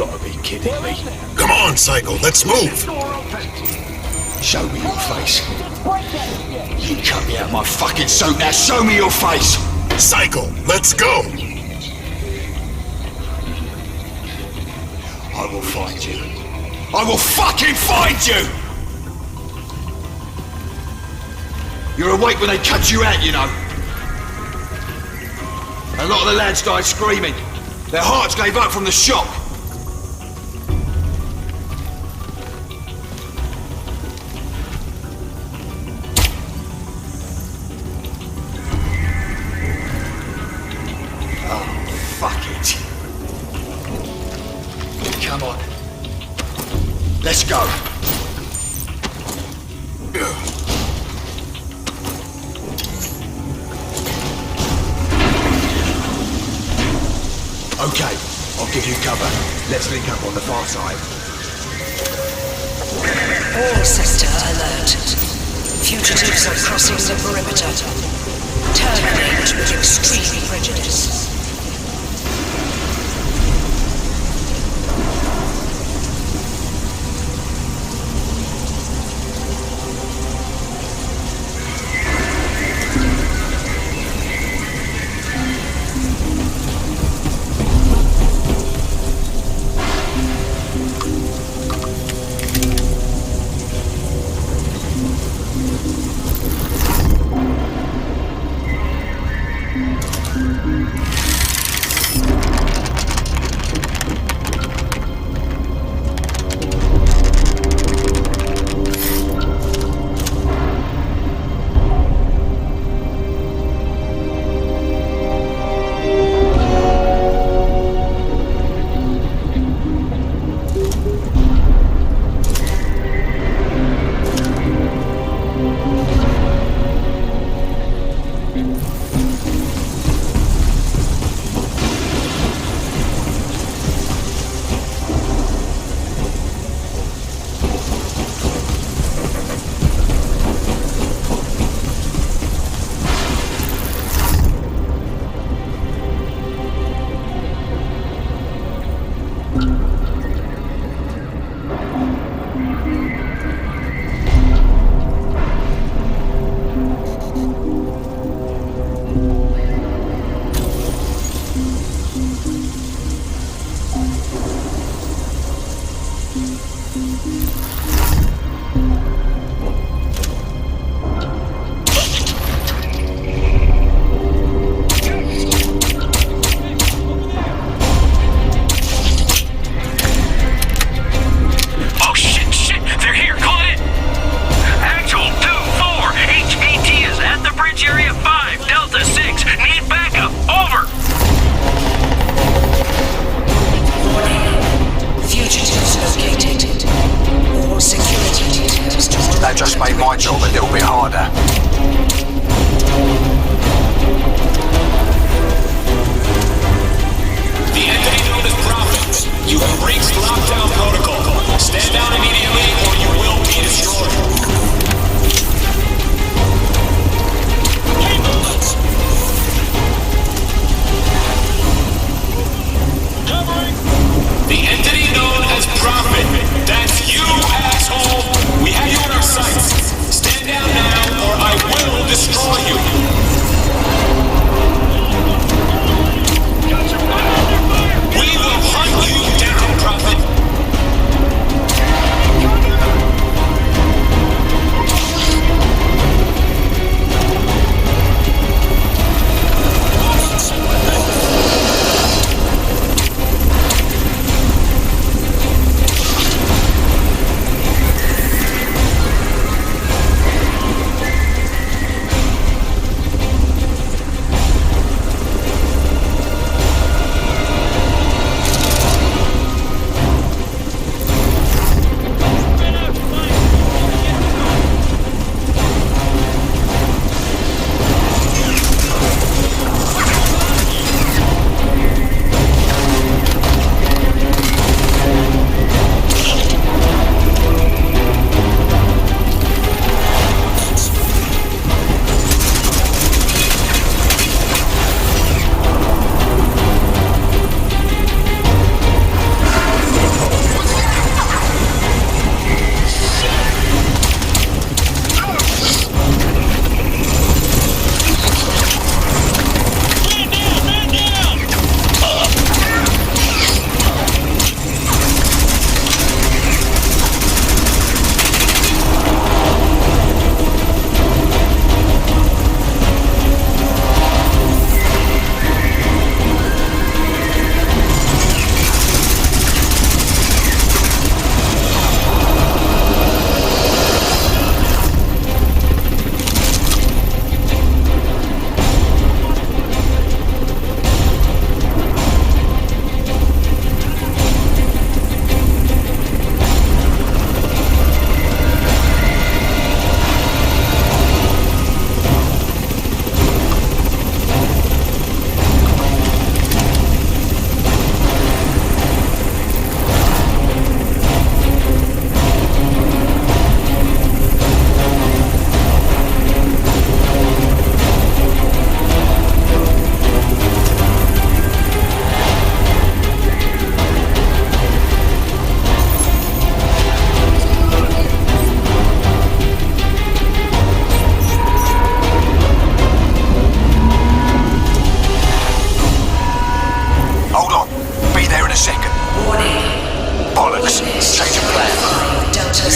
gotta be kidding me. Come on, Psycho, let's move. Show me your face. You cut me out of my fucking suit, now show me your face! Psycho, let's go. I will find you. I will fucking find you! You're awake when they cut you out, you know. A lot of the lads died screaming. Their hearts gave up from the shock. Fuck it. Come on. Let's go. Okay, I'll give you cover. Let's link up on the far side. All sector alert. Fugitives are crossing the perimeter. Terminate with extreme prejudice. That just made my job a little bit harder. The entity known as Prophet, you have breached lockdown protocol. Stand down immediately or you will be destroyed. The entity known as Prophet, that's you, asshole! We have you in our sights. Stand down now, or I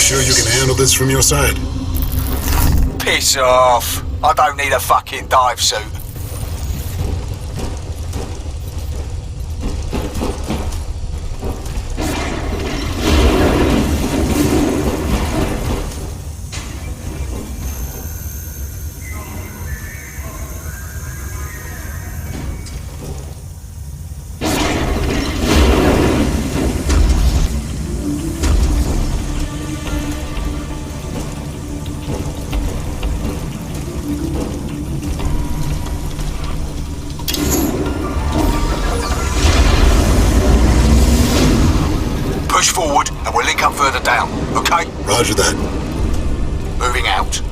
sure you can handle this from your side? Piss off. I don't need a fucking dive suit. Push forward and we'll link up further down, okay? Roger that. Moving out.